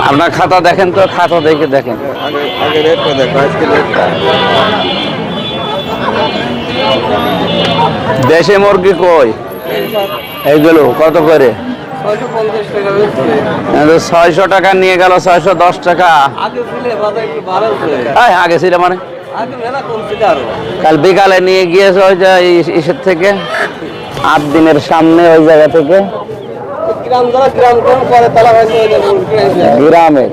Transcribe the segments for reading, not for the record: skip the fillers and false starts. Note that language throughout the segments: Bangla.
আপনার খাতা দেখেন তো, খাতা দেখে দেখেন। আগে রেটটা দেখো, আজকে রেটটা। দেশি মুরগি কই? এইগুলো কত করে? 650 টাকা নিয়ে গেল, 610 টাকা। আগে ছিল মানে কাল বিকালে নিয়ে গিয়েছে ওই যে ইসের থেকে 8 দিনের সামনে ওই জায়গা থেকে গ্রামে।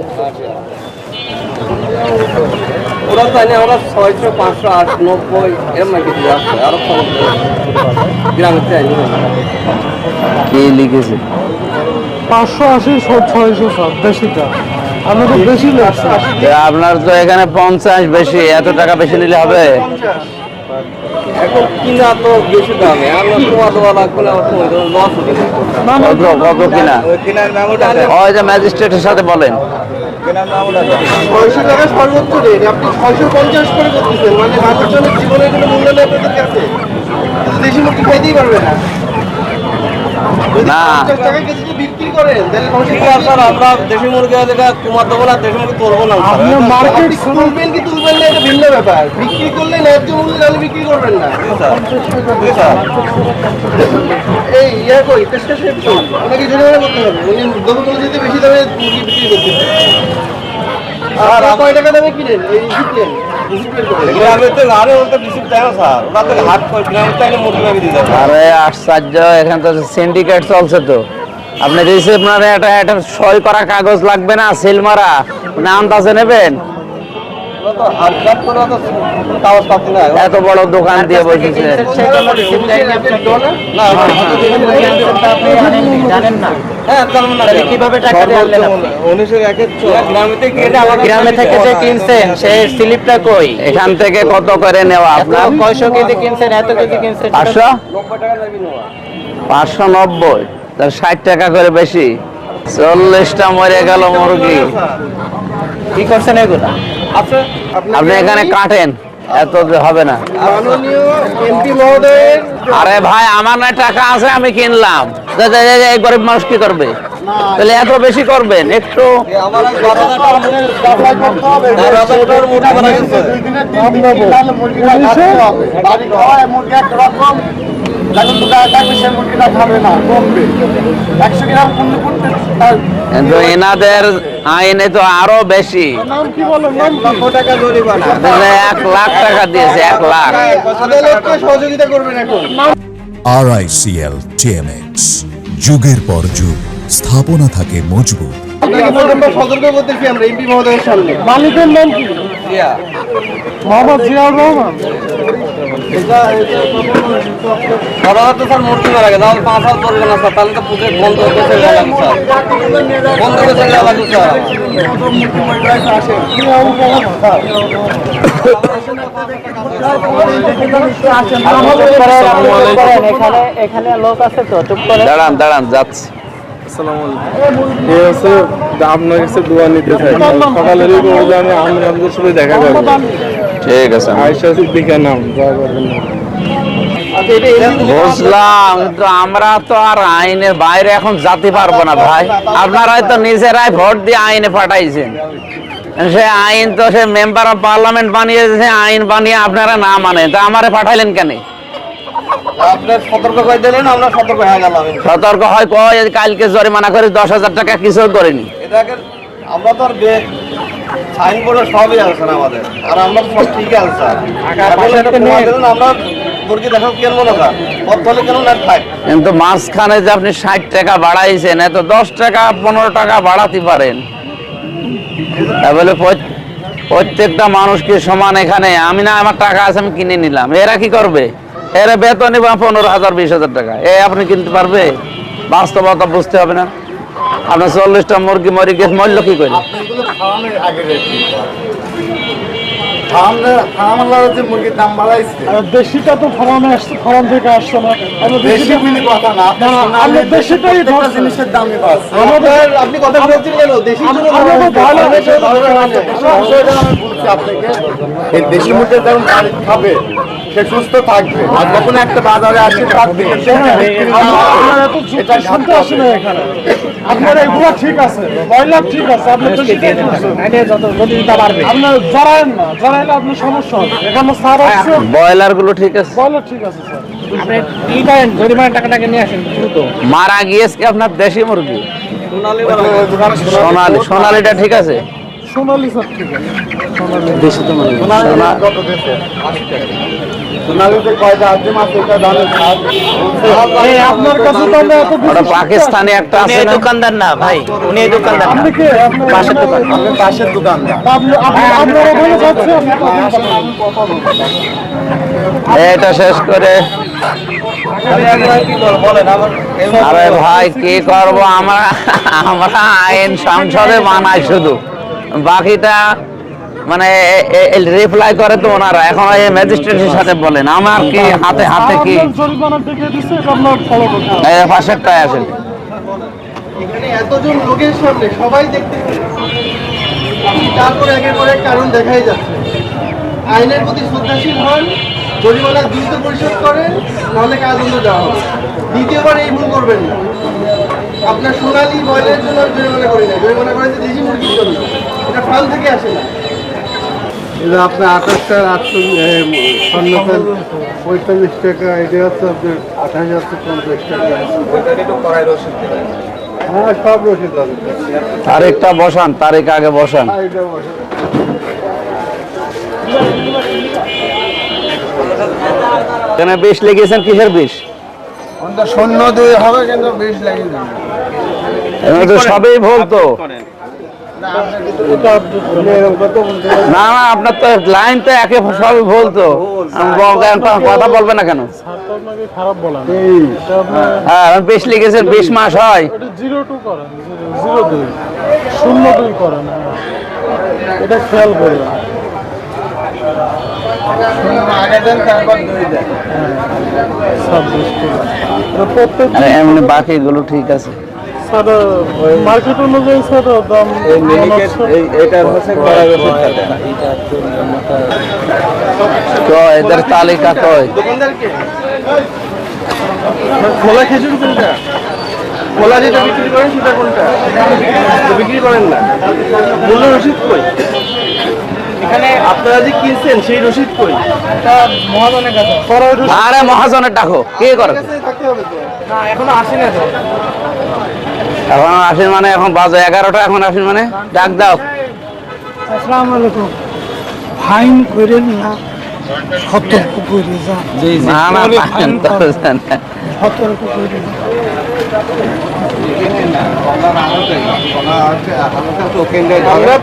ওরা তাই না, ওরা 600, 500, 800, 90 এরকম কিছু আসছে, আরো গ্রামের চাই কি লিখেছে 580, 600 সব বেশিটা। আমরা তো বেশি লাগছে। আপনার তো এখানে 50 বেশি, এত টাকা বেশি নিলে হবে? এখন কিনা তো বেশি দামে, আমরা তোমার দেওয়া লাগবে না, লস হবে। কত কিনা? কেনার মেমোটা ওই যে ম্যাজিস্ট্রেটের সাথে বলেন। কেনার মেমোটা 600 টাকা সর্বোচ্চ রেট, আপনি 650 করে করতেছেন, মানে মানুষজনের জীবনের কোনো মূল্য নেই আপনাদের কাছে। দেশি মুরগি খাইতেই পারবে না। না 50 টাকা কেজি যদি বিক্রি করেন তাহলে ঠিক আছে স্যার, আমরা দেশি মুরগি যেটা তোমার দেবো না, দেশি মুরগি তুলবো না। আপনি মার্কেট তুলবেন কি তুলবেন না এটা ভিন্ন ব্যাপার। বিক্রি করলে ন্যায্য মূল্যে তাহলে বিক্রি করবেন না। এই ইয়া কই টেস্টটা শেষ কই, আপনাকে জরিমানা করতে হবে। উনি দোকানে যেতে বেশি দামে মুরগি বিক্রি করতেছেন। আর কয় টাকা দামে কিনেন এই জিতলেন? গ্রামে তো আরে ওটা বেশি দেয় না স্যার, ওরা তো হাট করে গ্রামে তাইলে মুরগি ভাবি দিয়ে দেয়। আরে আশ্চর্য, এখানে তো সিন্ডিকেট চলছে তো। আপনি রিসিপ্ট না, এটা সই করা কাগজ লাগবে না, সিল মারা, মানে আন্দাজে নেবেন। ওরা তো হাট কাট করে তো কাগজ পাতি না। এত বড় দোকান দিয়ে বসেছে। হ্যাঁ, জানেন না কিভাবে টাকা দিয়ে আনলেন আপনি? 1901 গ্রামে থেকে যে কিনছেন সেই স্লিপটা কই? এখান থেকে কত করে নেওয়া আপনার? কয়শো কেজি কিনছেন, এত কেজি কিনছেন? 500? 90 টাকা লাগবে নেওয়া। 590, তার 60 টাকা করে বেশি। 40টা মরে গেল মুরগি। কি করছেন এগুলা? আচ্ছা আপনি এখানে কাটেন, এত হবে না। মাননীয় এমপি মহোদয়ের আরে ভাই, আমার না টাকা আছে, আমি কিনলাম। এই গরিব মানুষ কি করবে? তাহলে এত বেশি করবেন একটু। আমার 12,000 টাকা সাপ্লাই করতে হবে। 12,000 টাকার মুরগি মারা গেছে। কিন্তু এনাদের আইনে তো আরো বেশি। নাম কি বলেন? নাম কি? 1 টাকা জরিমানা। 1 লাখ টাকা দিয়েছে, 1 লাখ। আদালতকে সহযোগিতা করবেন এখন। RICL TMX, যুগের পর যুগ স্থাপনা থাকে মজবুত। আপনাকে প্রথমবার সতর্ক করতেছি আমরা এমপি মহোদয়ের সামনে। মালিকের নাম কি? জিয়া। মোহাম্মদ জিয়াউর রহমান। 12,000 তো স্যার মুরগি মারা গেছে, তাহলে 5,000 করবে না স্যার, তাহলে তো পুজো বন্ধ করতে লাগবে স্যার, বন্ধ করতে লাগবে স্যার। এখানে লোক আছে তো, চুপ করে দাঁড়ান দাঁড়ান, যাচ্ছি। আপনার কাছে দোয়া নিতে চাই। সকালেরই বলতে আমি আমাদের সাথে দেখা করবো। ঠিক আছে, আয়সা সিদ্দিকার নাম, দোয়া করবেন না। বুঝলাম, কিন্তু আমরা তো আর আইনের বাইরে এখন যেতে পারবো না ভাই। আপনারা তো নিজেরাই ভোট দিয়ে আইনে পাঠাইছেন, সে আইন তো সে মেম্বার অফ পার্লামেন্ট বানিয়েছে, আইন বানিয়ে আপনারা না মানেন, তা আমারে পাঠাইলেন কেন? আপনার সতর্ক করে দিলেন, আমরা সতর্ক হয়ে গেলাম। সতর্ক হয় কয় কালকে জরিমানা করে 10,000 টাকা কিছু করেনি। এটাকে আমরা তো আর সাইন করে সবই আছে আমাদের, আর আমরা সব ঠিক আছে স্যার। আমরা মুরগি দেখাও কেন না স্যার, বলে কেন না থাক। কিন্তু মাঝখানে যে আপনি 60 টাকা বাড়াইছেন, এত 10 টাকা 15 টাকা বাড়াতে পারেন। তাহলে প্রত্যেকটা মানুষ কি সমান? এখানে আমি না, আমার টাকা আছে, আমি কিনে নিলাম, এরা কি করবে? এরা বেতন নিবা 15,000 20,000 টাকা, আপনি কিনতে পারবে? বাস্তবতা বুঝতে হবে না? আপনার 40টা মুরগি মরে গেছে, মরল কি করে? ফার্মার যে মুরগির দাম বাড়াইছে দেশিটা তো ফার্মে আসছে, ফার্ম থেকে আসছে না। আমরা বেশি মিলি কথা না আমরা দেশিটাই ধরছি। জিনিসের দামই বাড়ছে আমাদের আপনি কথা বলছেন কেন দেশি জন্য আমরা তো ভালো আমি বলছি আপনাকে এই দেশি মুরগির দাম খাবে সে সুস্থ থাকবে আর যখন একটা বাজারে আসে তার দিকে আপনার এত যুক্তি শুনতে আসে না এখানে। আপনার এগুলো ঠিক আছে, ব্রয়লার ঠিক আছে, আপনার দেশিটা ঠিক আছে। আপনার জড়ায়েন না, জড়াইলে আপনার সমস্যা হবে। এখানে সার আছে, ব্রয়লার গুলো ঠিক আছে, ব্রয়লার ঠিক আছে স্যার। মারা গিয়েছে কি আপনার দেশি মুরগি? সোনালি, সোনালিটা ঠিক আছে। সোনালি স্যার ঠিক আছে। সোনালিতে কয়টা আছে মাছ এটা দামের এই আপনার কাছে তো আমরা এত ওটা বেশি পাকিস্তানি একটা আছে না? দোকানদার না ভাই, উনি এই দোকানদার না। আপনি কি আপনার পাশের দোকান। পাশের দোকান আপনারা ওখানে যাচ্ছে, আপনি কথা বলছেন। এটা শেষ করে আরে ভাই কি করব, আমরা আমরা আইন সংসদে মানাই শুধু, বাকিটা মানে রিপ্লাই করে তো ওনারা। এখন এই ম্যাজিস্ট্রেটের সাথে বলেন আমার কি হাতে হাতে কি আপনার জরিমানা দেখে দিচ্ছে, এটা আপনার ফলো করতে হবে। এই পাশেরটায় আসেন। এখানে এতজন লোকের সামনে সবাই দেখতেছে, তারপরে একের পর এক কারণ দেখাই যাচ্ছে। আইনের প্রতি শ্রদ্ধাশীল হন, জরিমানা দ্রুত পরিশোধ করেন, নাহলে কারাদণ্ড দেওয়া হবে। দ্বিতীয়বার এই ভুল করবেন না। আপনার সোনালি ব্রয়লারের জন্য আমি জরিমানা করি না, জরিমানা করেন যে দেশি মুরগির জন্য। এটা ফার্ম থেকে আসে না। এটা আপনার 28,845 টাকা, এটা হচ্ছে আপনার 28,50 টাকা। হ্যাঁ, সব রসিদ আছে। তারিখটা বসান, তারিখ আগে বসান। এটা বসে। এখানে 20 লিখেছেন, কিসের 20? শূন্য 2 হবে কিন্তু 20 লাগে না। এখানে তো সবই ভুল তো। না না, আপনার তো লাইন তো একে সবই ভুল তো। কথা বলবে না কেন? খারাপ বলা হ্যাঁ 20 লিখেছেন, 20 মাস হয়। 02 করেন, 02 02 করেন, এটা খেয়াল করবেন। প্রত্যেক আরে এমনি বাকিগুলো ঠিক আছে। স্যার মার্কেট অনুযায়ী স্যার দাম তো এদের তালিকা কই? দোকানদারকে খোলা খেজুর কোনটা, খোলা যেটা বিক্রি করেন সেটা কোনটা বিক্রি করেন না? মূল্য রসিদ কই? এখানে আপনারা যে কিনছেন সেই রসিদ কই? মহাজনের কাছে। আরে মহাজনের ডাকো, কি করে? থাকতে হবে তো। না এখনো আসি না তো। এখন আসেন মানে এখন বাজে 11টা, এখন আসেন মানে ডাক দাও। আসসালামু আলাইকুম। ফাইন করেন না, সতর্ক করে যান। না না, পারেন তো জানেন। সতর্ক করে যান। আমরা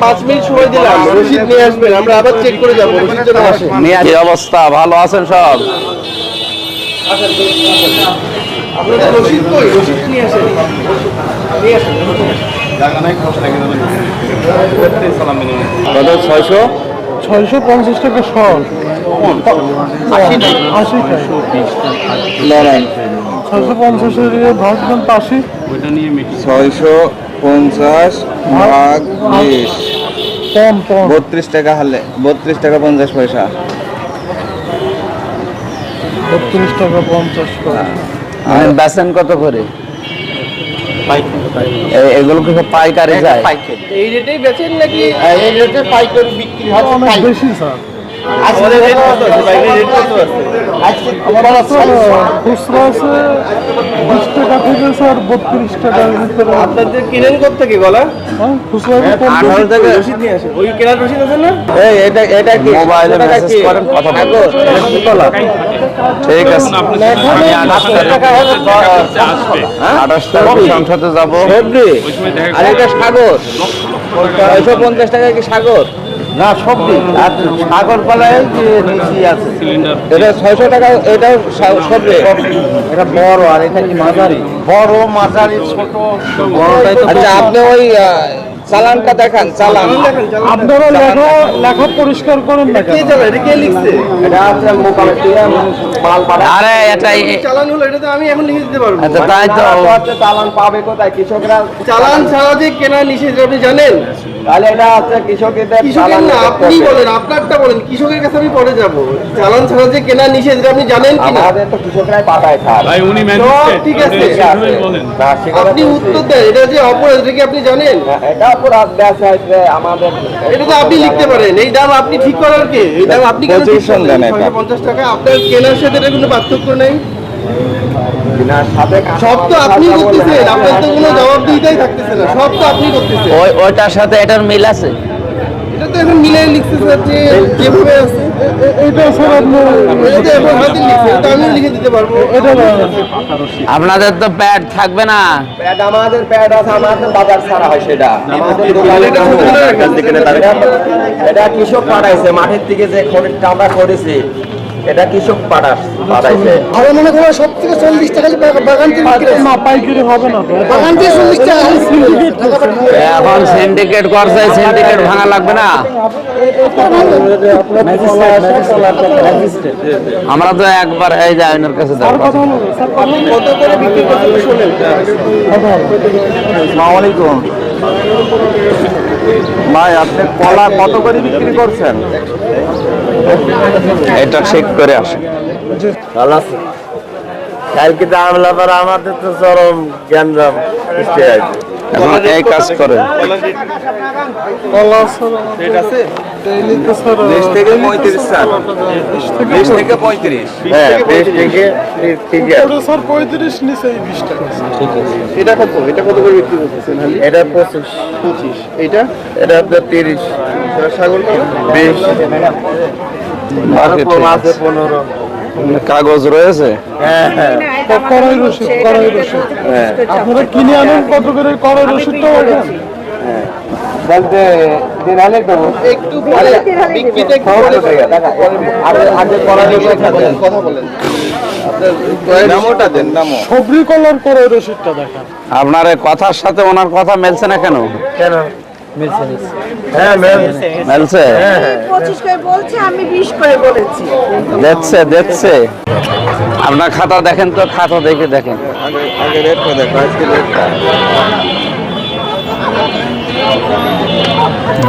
5 মিনিট সময় দিলাম, রসিদ নিয়ে আসবেন, আমরা আবার চেক করে যাবো। রসিদ যেন আসে। কি অবস্থা, ভালো আছেন সব? আপনাদের রসিদ কই? রসিদ নিয়ে আসেন, নিয়ে আসেন। কত 600 650 টাকা শল, 80 টাকা। লড়াই 650 এর ভাগ দেন 80। 650 ভাগ 20 কম কম 32 টাকা হলে 32 টাকা 50 পয়সা। 32 টাকা 50 টাকা। বেচেন কত করে? এগুলো কি সব পাইকারি যায়? এই রেটেই বেচেন নাকি এই রেটে পাইকারি বিক্রি হয়? অনেক বেশি স্যার। আমাদের রেট কত আছে? বাইরের রেট কত আছে? আমার স্যার খুচরা আছে 20 টাকা থেকে স্যার 32 টাকার ভিতরে। আপনাদের কিনেন কত থেকে গলা? হ্যাঁ, খুচরা 18 থেকে রসিদ নিয়ে আসেন। ওই কেনার রসিদ আছে না? এই এটা কি মোবাইলে মেসেজ করেন, কথা বলবো। ঠিক আছে, আমি 28 টাকা হলে 28 টাকা সংসদে যাবো। আর এটা সাগর 650 টাকা কি সাগর? না সবজি আর সাগর পালায় যে নিচি আছে এটা 600 টাকা, এটা সবজি। এটা বড় আর এটা কি মাঝারি? বড় মাঝারি ছোট, বড়টাই তো। আচ্ছা আপনি ওই চালানটা দেখান, চালান। আপনারা লেখা পরিষ্কার করেন না কে কেন? চালান? এটা কে লিখছে? আরে এটাই চালান হলো, এটা তো আমি এখন লিখে দিতে পারবো। আচ্ছা তাই তো চালান পাবে কোথায়? কৃষকরা চালান ছাড়া যে কেনা নিষেধ আপনি জানেন? তাহলে এটা হচ্ছে কৃষকদের কৃষকের না, আপনি বলেন, আপনারটা বলেন, কৃষকের কাছে আমি পরে যাব। চালান ছাড়া যে কেনা নিষেধ এটা আপনি জানেন কিনা? আমাদের তো কৃষকরাই পাঠায় স্যার। সব ঠিক আছে, না, সেখানে আপনি উত্তর দেন, এটা যে অপরাধ এটা কি আপনি জানেন? এটা অপরাধ দেশ হয়েছে আমাদের। এটা তো আপনি লিখতে পারেন। এই দাম আপনি ঠিক করার কে? এই দাম আপনি কেন ঠিক Position দেন করলেন? এটা। 650 টাকা আপনার কেনার সাথে এর কোনো পার্থক্য নেই। কিনার সাথে সব তো আপনি করতেছেন, আপনার তো কোনো জবাবদিহিতাই থাকতেছে না। সব তো আপনি করতেছেন। ওইটার সাথে এটার মিল আছে। এটা তো এখন মিলে লিখছে স্যার, যে যেভাবে আছে এটা স্যার আপনার এটা তো এখন হাতে লিখছে, এটা আমিও লিখে দিতে পারবো। এটা আপনাদের তো প্যাড থাকবে না। প্যাড, আমাদের প্যাড আছে, আমাদের বাজার ছাড়া হয় সেটা। আমাদের দোকানে এটা কৃষক পাঠাইছে মাঠের থেকে, যে খড়িটা আমরা করেছি এটা কৃষক পাঠাইছে। আর মনে করো সব থেকে 40 টাকা বাগান থেকে না পাইকারি হবে না তো। বাগান থেকে 40 টাকা সিন্ডিকেট এখন সিন্ডিকেট করছে, সিন্ডিকেট ভাঙা লাগবে না। আমরা তো একবার এই যে আইনের কাছে যাবো। কথা হলো স্যার, কথা হলো। কত করে বিক্রি করতে শোনেন? আসসালামু আলাইকুম ভাই, আপনি কলা কত করে বিক্রি করছেন? এটা ঠিক করে আসে। ভালো আছে। কালকে দাম লাগার আমাদের তো চরম গ্যাঞ্জাম সৃষ্টি হয়েছে। এখন এই কাজ করে কলা স্যার ঠিক আছে ডেইলি তো স্যার 20 থেকে 35 স্যার 20 থেকে 35 হ্যাঁ, 20 থেকে 30 ওটা স্যার 35 নিচে 20 টাকা স্যার। এটা কত? এটা কত করে বিক্রি করতেছেন? এটা 25, 25। এটা এটা আপনার 30, ছাগল কত? 20, বাকি ঠিক আছে আছে। 15। কাগজ রয়েছে। হ্যাঁ হ্যাঁ কড়াই রসিদ, কড়াই রসিদ। আপনারা কিনে আনেন কত করে কড়াই রসিদটা ওঠেন? বলতে দিন হলে তো একটু পরে বিক্রিটা একটু পরে আগে করা কথা বলেন। নামটা দেন নামও সবরি কলার কড়াই রসিদটা দেখান। আপনার এই কথার সাথে ওনার কথা মেলছে না কেন? কেন? হ্যাঁ ম্যাম, মেলছে? 25 করে বলছে, আমি 20 করে বলেছি। দেখছে দেখছে। আপনার খাতা দেখেন তো, খাতা দেখে দেখেন। আগে রেটটা দেখো আজকে রেটটা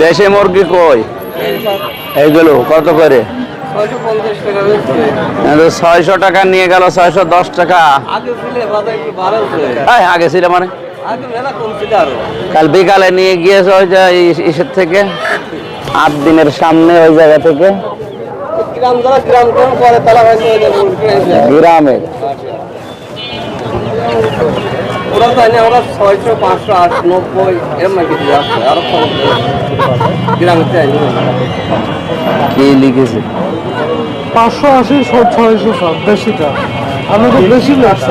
দেশি মুরগি কই? এইগুলো কত করে? 600 টাকা নিয়ে গেল, 610 টাকা। এই, আগে ছিল মানে কাল বিকালে নিয়ে গিয়েছে ওই যে ইসের থেকে 8 দিনের সামনে ওই জায়গা থেকে গ্রামের। ওরা তো আমরা 600, 500, 800, 90 এরকম কিছু যাচ্ছে, আরো গ্রামে কি লিখেছে? 580 600 স্যার বেশিটা। আমরা তো বেশি লাগছে।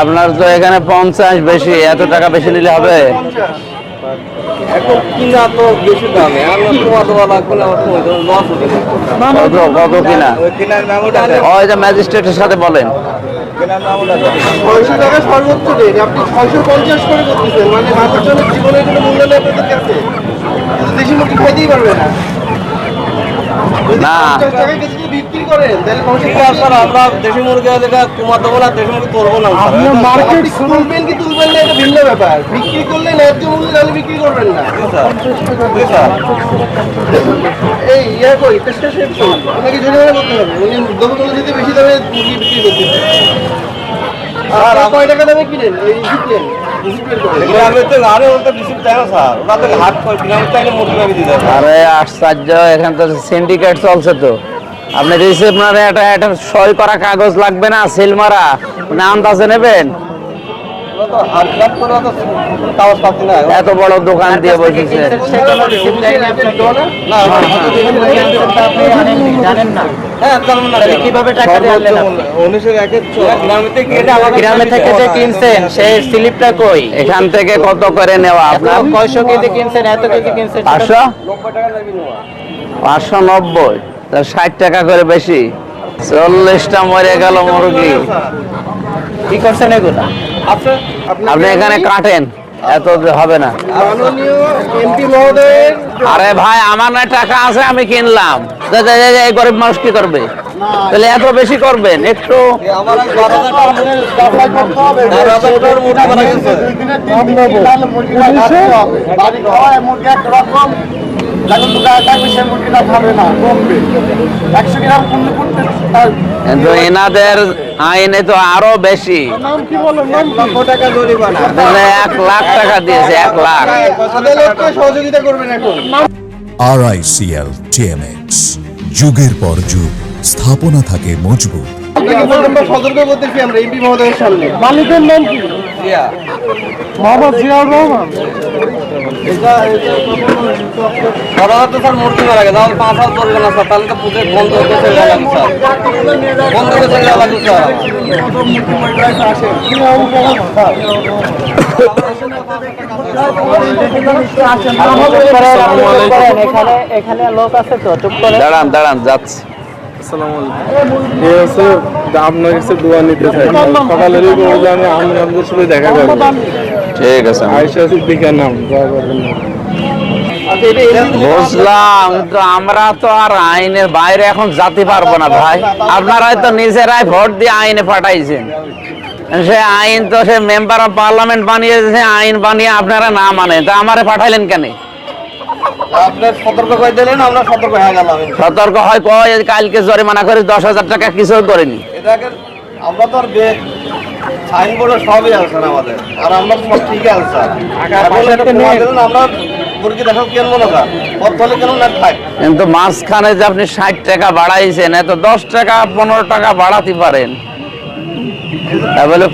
আপনার তো এখানে 50 বেশি, এত টাকা বেশি নিলে হবে? এখন কিনা তো বেশি দামে, আমরা তোমাদের বলা কিনা লস হতে না না কত কত কিনা? কেনার নামটা দেন ওই যে ম্যাজিস্ট্রেটের সাথে বলেন। কেনার নামটা দেন 600 টাকা সর্বোচ্চ রেট, আপনি 650 করে করতেছেন। মানে মানুষজনের জীবনের কোনো মূল্য নেই আপনাদের কাছে। দেশি মুরগি খাইতেই পারবে না। না। 50 টাকা কেজি যদি বিক্রি করেন তাহলে মানুষ ঠিক আছে স্যার, আমরা দেশি মুরগি যেটা তোমার দেবো না, দেশি মুরগি তুলবো না স্যার। আপনি মার্কেট আপনি তুলবেন কি তুলবেন না এটা ভিন্ন ব্যাপার। বিক্রি করলে ন্যায্য মূল্যে তাহলে বিক্রি করবেন না। এই ইয়া কই টেস্টটা শেষ করুন, আপনাকে জরিমানা করতে হবে। উনি দোকানে দিতে বেশি দামে মুরগি বিক্রি করতেছে। আর কয় টাকা দামে কিনেন এই শিখলেন? গ্রামে তো আরে ওটা বেশি দেয় না স্যার, ওটা তো হাট করে গ্রামে তো এনে মুরগি আমি দিতে আরে আশ্চর্য, এখানে তো সিন্ডিকেট চলছে তো। আপনি রিসিপ্ট না এটা সই করা কাগজ লাগবে না, সিল মারা, নাম কাছে নেবেন। হাট ঘাট করে তো কাগজ পাচ্ছি না। এত বড় দোকান দিয়ে বসেছে। হ্যাঁ, জানেন না কিভাবে টাকা দিয়ে আনলেন আপনি? 1901 গ্রামে থেকে কিনে আমাদের গ্রামে থেকে যে কিনছেন সেই স্লিপটা কই? এখান থেকে কত করে নেওয়া আপনার? কয়শো কেজি কিনছেন, এত কেজি কিনছেন? 500? 90 টাকা লাগবে নেওয়া। 590, তা 60 টাকা করে বেশি। 40টা মরে গেল মুরগি। কি করছেন এগুলা? আচ্ছা, আপনি এখানে কাটেন, এত হবে না। মাননীয় এমপি মহোদয়ের আরে ভাই আমার না টাকা আছে, আমি কিনলাম। এই গরিব মানুষ কি করবে? তাহলে এত বেশি করবেন একটু। আমার 12,000 করতে হবে, 12,000 মুরগি মারা গেছে। বাড়ি খাওয়ায় মুরগি একরকম, যখন থাকবে সে মুরগিটা খাবে না, কমবে 100 গ্রাম কমলে করতে। কিন্তু এনাদের আইনে তো আরো বেশি, নাম কি বলেন? নাম কি? 1 টাকা জরিমানা। 1 লাখ টাকা দিয়েছে, 1 লাখ। আদালতকে সহযোগিতা করবেন এখন। RICL TMX, যুগের পর যুগ স্থাপনা থাকে মজবুত। আপনাকে প্রথমে সতর্ক করতেছি আমরা এমপি মহোদয়ের সামনে। মালিকের নাম কি? মোহাম্মদ জিয়াউর রহমান। 12,000 তো স্যার মুরগি মারা গেছে, আমার 5,000 জরিমানা স্যার, তাহলে তো পুজো বন্ধ হতে চলে গেল স্যার, বন্ধ হতে চলে গেল স্যার। এখানে লোক আছে তো, চুপ করে। দাঁড়ান দাঁড়ান, যাচ্ছে। আপনার কাছে দোয়া নিতে চাই। সকালেরই বলে আমি আমাদের সাথে দেখা করবো। ঠিক আছে, আয়সা সিদ্দিকার নাম, দোয়া করবেন না। বুঝলাম, কিন্তু আমরা তো আর আইনের বাইরে এখন যেতে পারবো না ভাই। আপনারাই তো নিজেরাই ভোট দিয়ে আইনে পাঠাইছেন, সে আইন তো সে মেম্বার অফ পার্লামেন্ট বানিয়েছে, আইন বানিয়ে আপনারা না মানে, তা আমারে পাঠাইলেন কেন? আপনার সতর্ক করে দিলেন, আমরা সতর্ক হয়ে গেলাম। সতর্ক হয় কয় কালকে জরিমানা করে 10,000 টাকা কিছু করেনি। এটাকে আমরা তো আর সাইনবোর্ডে সবই আছে আমাদের, আর আমরা সব ঠিক আছে স্যার। আমরা মুরগি দেখাও কিনবো না স্যার, পথলে কেন না খাই। কিন্তু মাঝখানে যে আপনি 60 টাকা বাড়াইছেন, এত 10 টাকা 15 টাকা বাড়াতে পারেন। তাহলে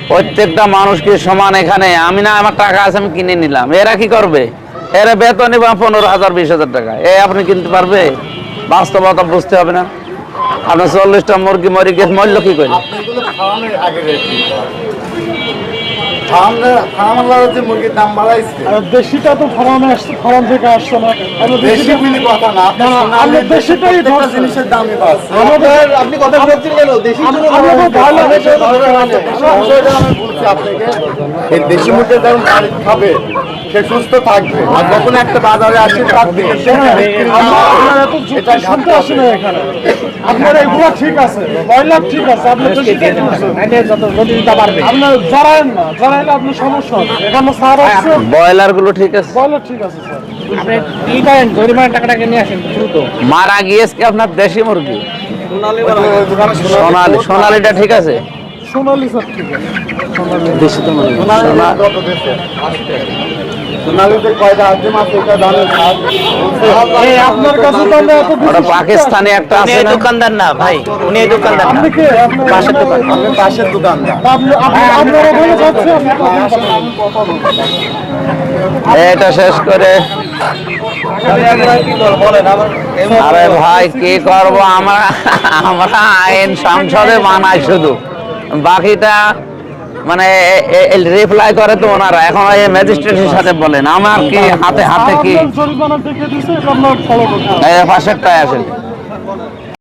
প্রত্যেকটা মানুষ কি সমান এখানে? আমি না আমার টাকা আছে, আমি কিনে নিলাম, এরা কি করবে? এরা বেতন নিবা 15,000 20,000 টাকা, আপনি কিনতে পারবে? বাস্তবতা বুঝতে হবে না? আপনার 40টা মুরগি মরে গেছে, মূল্য কি করে? মুরগির দাম বাড়াইছে, আর দেশিটা তো ফার্মে আসছে, ফার্ম থেকে আসছে না। আমরা দেশি কথা না, আমরা দেশিটাই ধরছি। জিনিসের দামই বাড়ছে। আমাদের আপনি কথা বলছেন কেন? দেশি জন্য আমরা তো ভালো এই দেশি মুরগির দাম খাবে, সে সুস্থ থাকবে, আর যখন একটা বাজারে আসে তার দিকে আপনারা এত যুক্তি শুনতে আসে না এখানে। আপনার এগুলো ঠিক আছে, ব্রয়লার ঠিক আছে, আপনি তো শিখে নিচ্ছেন। আপনার জড়ায়েন না, জড়াইলে আপনার সমস্যা হবে। এখানে সার আছে, ব্রয়লার গুলো ঠিক আছে, ব্রয়লার ঠিক আছে স্যার। কি করেন, জরিমানা টাকাটাকে নিয়ে আসেন দ্রুত। মারা গিয়েছে কি আপনার দেশি মুরগি? সোনালি, সোনালিটা ঠিক আছে? সোনালি স্যার ঠিক আছে। সোনালিতে কয়টা আজম আছে এটা জানেন? এই আপনার কাছে তো আমরা এত ওটা পাকিস্তানি একটা উনি আছে এই না? দোকানদার না ভাই, উনি এই দোকানদার না। আপনি কি আপনার পাশের দোকান। আমি পাশের দোকানদার। আপনার ওখানে যাচ্ছে, এটা শেষ করে। আরে ভাই কি করব, আমরা আমরা আইন সংসদে বানাই শুধু, বাকিটা মানে রিপ্লাই করে তো ওনারা। এখন এই ম্যাজিস্ট্রেটের সাথে বলেন, আমার কি হাতে হাতে কি জরিমানা থেকে দিচ্ছে, এটা আমরা ফলো করতে হবে। পাশেরটায় আসেন।